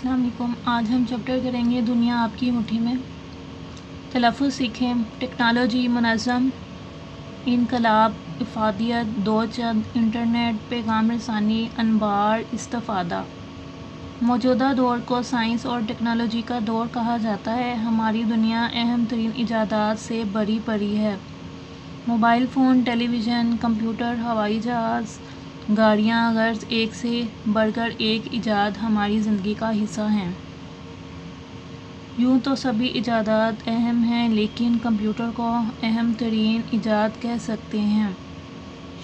अस्सलाम वालेकुम। आज हम चैप्टर करेंगे दुनिया आपकी मुट्ठी में। तलफ़्फ़ुज़ सीखें। टेक्नोलॉजी, मुनज़्ज़म इनकलाब, इफ़ादियत, दो चंद, इंटरनेट, पैगाम रसानी, अनबार, इस्तिफ़ादा। मौजूदा दौर को साइंस और टेक्नोलॉजी का दौर कहा जाता है। हमारी दुनिया अहम तरीन इजादात से भरी पड़ी है। मोबाइल फ़ोन, टेलीविज़न, कंप्यूटर, हवाई जहाज़, गाड़ियाँ, गर्ज़ एक से बढ़कर एक इजाद हमारी ज़िंदगी का हिस्सा हैं। यूँ तो सभी इजादात अहम हैं, लेकिन कंप्यूटर को अहम तरीन इजाद कह सकते हैं।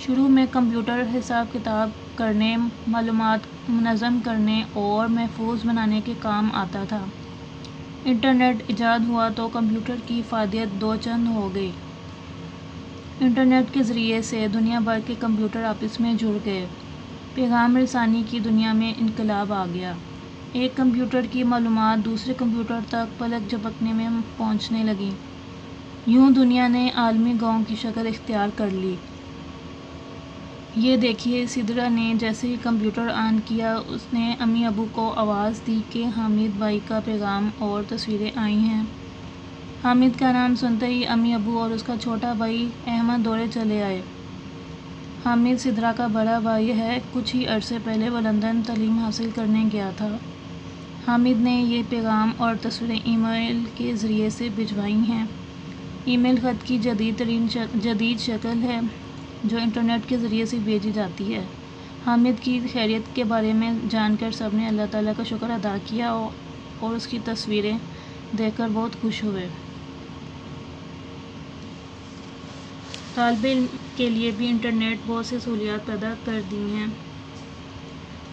शुरू में कंप्यूटर हिसाब किताब करने, मालूमात मुनज़्ज़म करने और महफूज बनाने के काम आता था। इंटरनेट इजाद हुआ तो कंप्यूटर की इफ़ादियत दो चंद हो गई। इंटरनेट के ज़रिए से दुनिया भर के कंप्यूटर आपस में जुड़ गए। पैगाम रसानी की दुनिया में इनकलाब आ गया। एक कंप्यूटर की मालूमात दूसरे कंप्यूटर तक पलक झपकने में पहुंचने लगी। यूँ दुनिया ने आलमी गांव की शक्ल इख्तियार कर ली। ये देखिए, सिदरा ने जैसे ही कंप्यूटर ऑन किया, उसने अम्मी अबू को आवाज़ दी कि हामिद भाई का पैगाम और तस्वीरें आई हैं। हामिद का नाम सुनते ही अम्मी अबू और उसका छोटा भाई अहमद दौड़े चले आए। हामिद सिदरा का बड़ा भाई है। कुछ ही अरसे पहले वो लंदन तालीम हासिल करने गया था। हामिद ने ये पैगाम और तस्वीरें ईमेल के ज़रिए से भिजवाई हैं। ईमेल ख़त की जदीद शक्ल है जो इंटरनेट के ज़रिए से भेजी जाती है। हामिद की खैरियत के बारे में जानकर सब ने अल्लाह ताला का शुक्र अदा किया और उसकी तस्वीरें देखकर बहुत खुश हुए। तालिब इल्म के लिए भी इंटरनेट बहुत सी सहूलियात पैदा कर दी हैं।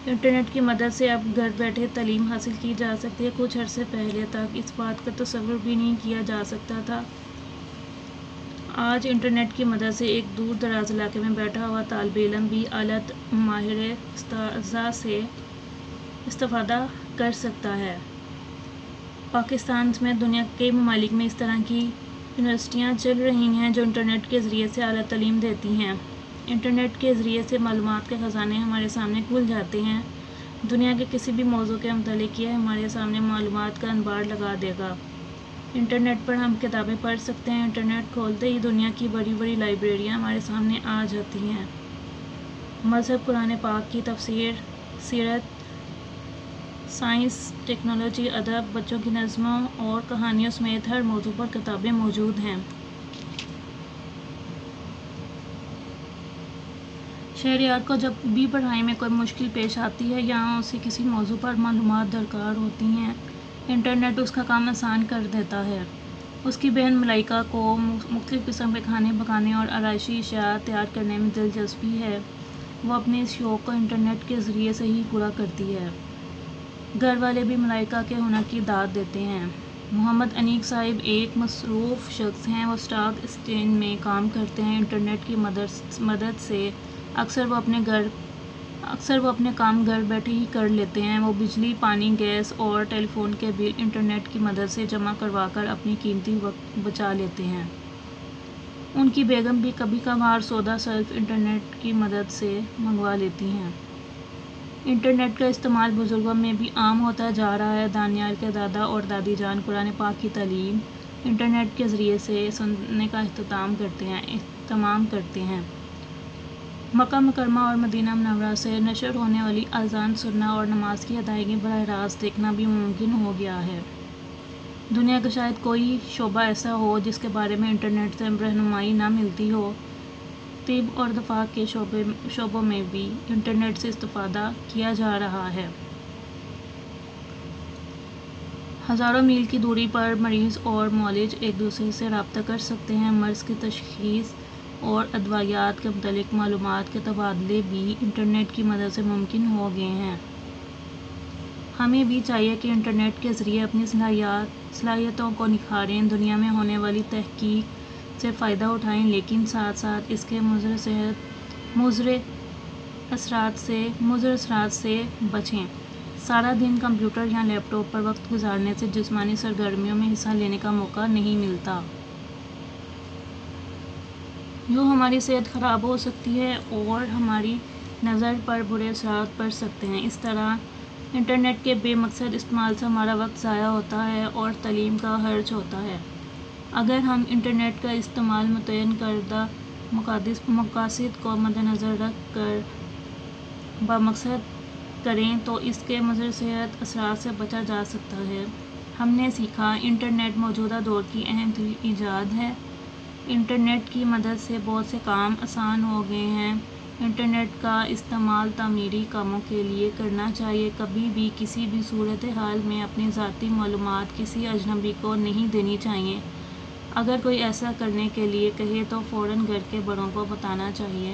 इंटरनेट की मदद से अब घर बैठे तालीम हासिल की जा सकती है। कुछ अरसे पहले तक इस बात का तसव्वुर भी नहीं किया जा सकता था। आज इंटरनेट की मदद से एक दूर दराज इलाके में बैठा हुआ तालिब इल्म भी आला माहिर उस्ताज़ा से इस्तिफ़ादा कर सकता है। पाकिस्तान में दुनिया के ममालिक में इस तरह की यूनिवर्सिटियाँ चल रही हैं जो इंटरनेट के ज़रिए से आला तालीम देती हैं। इंटरनेट के ज़रिए से मालूमात के ख़जाने हमारे सामने खुल जाते हैं। दुनिया के किसी भी मौजू के मुतालिक यह हमारे सामने मालूमात का अनबार लगा देगा। इंटरनेट पर हम किताबें पढ़ सकते हैं। इंटरनेट खोलते ही दुनिया की बड़ी बड़ी लाइब्रेरियाँ हमारे सामने आ जाती हैं। मज़हब, कुरान पाक की तफसीर, सीरत, साइंस, टेक्नोलॉजी, अदब, बच्चों की नज़्मों और कहानियों समेत हर मौजू पर किताबें मौजूद हैं। शहरियार को जब भी पढ़ाई में कोई मुश्किल पेश आती है या उसे किसी मौजू पर मालूमात दरकार होती हैं, इंटरनेट उसका काम आसान कर देता है। उसकी बहन मलाइका को मुख्तलिफ़ किस्म के खाने पकाने और आराइशी अशिया तैयार करने में दिलचस्पी है। वो अपने इस शौक़ को इंटरनेट के ज़रिए से ही पूरा करती है। घर वाले भी मलाइका के हुनर की दाद देते हैं। मोहम्मद अनीक साहिब एक मसरूफ़ शख्स हैं। वो स्टॉक एक्सचेंज में काम करते हैं। इंटरनेट की मदद से अक्सर वो अपने काम घर बैठे ही कर लेते हैं। वो बिजली, पानी, गैस और टेलीफोन के बिल इंटरनेट की मदद से जमा करवा कर अपनी कीमती वक्त बचा लेते हैं। उनकी बेगम भी कभी कभार सौदा सिर्फ इंटरनेट की मदद से मंगवा लेती हैं। इंटरनेट का इस्तेमाल बुज़ुर्गों में भी आम होता जा रहा है। दानियाल के दादा और दादी जान कुरान पाक की तालीम इंटरनेट के ज़रिए से सुनने का इख्तिताम करते हैं। मक्का मुकर्रमा और मदीना मुनव्वरा से नशर होने वाली अज़ान सुनना और नमाज की अदायगी बराह रास्त देखना भी मुमकिन हो गया है। दुनिया का शायद कोई शोबा ऐसा हो जिसके बारे में इंटरनेट से रहनुमाई ना मिलती हो। तिब और दफा के शोबों में भी इंटरनेट से इस्तिफ़ादा किया जा रहा है। हज़ारों मील की दूरी पर मरीज़ और मुआलिज एक दूसरे से रब्ता कर सकते हैं। मर्ज़ की तशख़ीस और अदवायात के मुतालिक मालूमात के तबादले भी इंटरनेट की मदद से मुमकिन हो गए हैं। हमें भी चाहिए कि इंटरनेट के ज़रिए अपनी सलाहियतों को निखारें, दुनिया में होने वाली तहकीक से फ़ायदा उठाएं, लेकिन साथ साथ इसके मुज़र असरात से बचें। सारा दिन कंप्यूटर या लैपटॉप पर वक्त गुजारने से जिस्मानी सरगर्मियों में हिस्सा लेने का मौका नहीं मिलता। यूँ हमारी सेहत ख़राब हो सकती है और हमारी नज़र पर बुरे असरात पड़ सकते हैं। इस तरह انٹرنیٹ کے بے مقصد استعمال سے ہمارا وقت ضائع ہوتا ہے اور تعلیم کا حرج ہوتا ہے۔ اگر ہم انٹرنیٹ کا استعمال متعین کردہ مقاصد کو مد نظر رکھ کر بامقصد کریں تو اس کے مضر صحت اثرات سے بچا جا سکتا ہے۔ ہم نے سیکھا، انٹرنیٹ موجودہ دور کی اہم ایجاد ہے۔ انٹرنیٹ کی مدد سے بہت سے کام آسان ہو گئے ہیں۔ انٹرنیٹ کا استعمال تعمیری کاموں کے لیے کرنا چاہیے۔ کبھی بھی کسی بھی صورتحال میں اپنی ذاتی معلومات کسی اجنبی کو نہیں دینی چاہیے۔ اگر کوئی ایسا کرنے کے لیے کہے تو فوراً گھر کے بڑوں کو بتانا چاہیے۔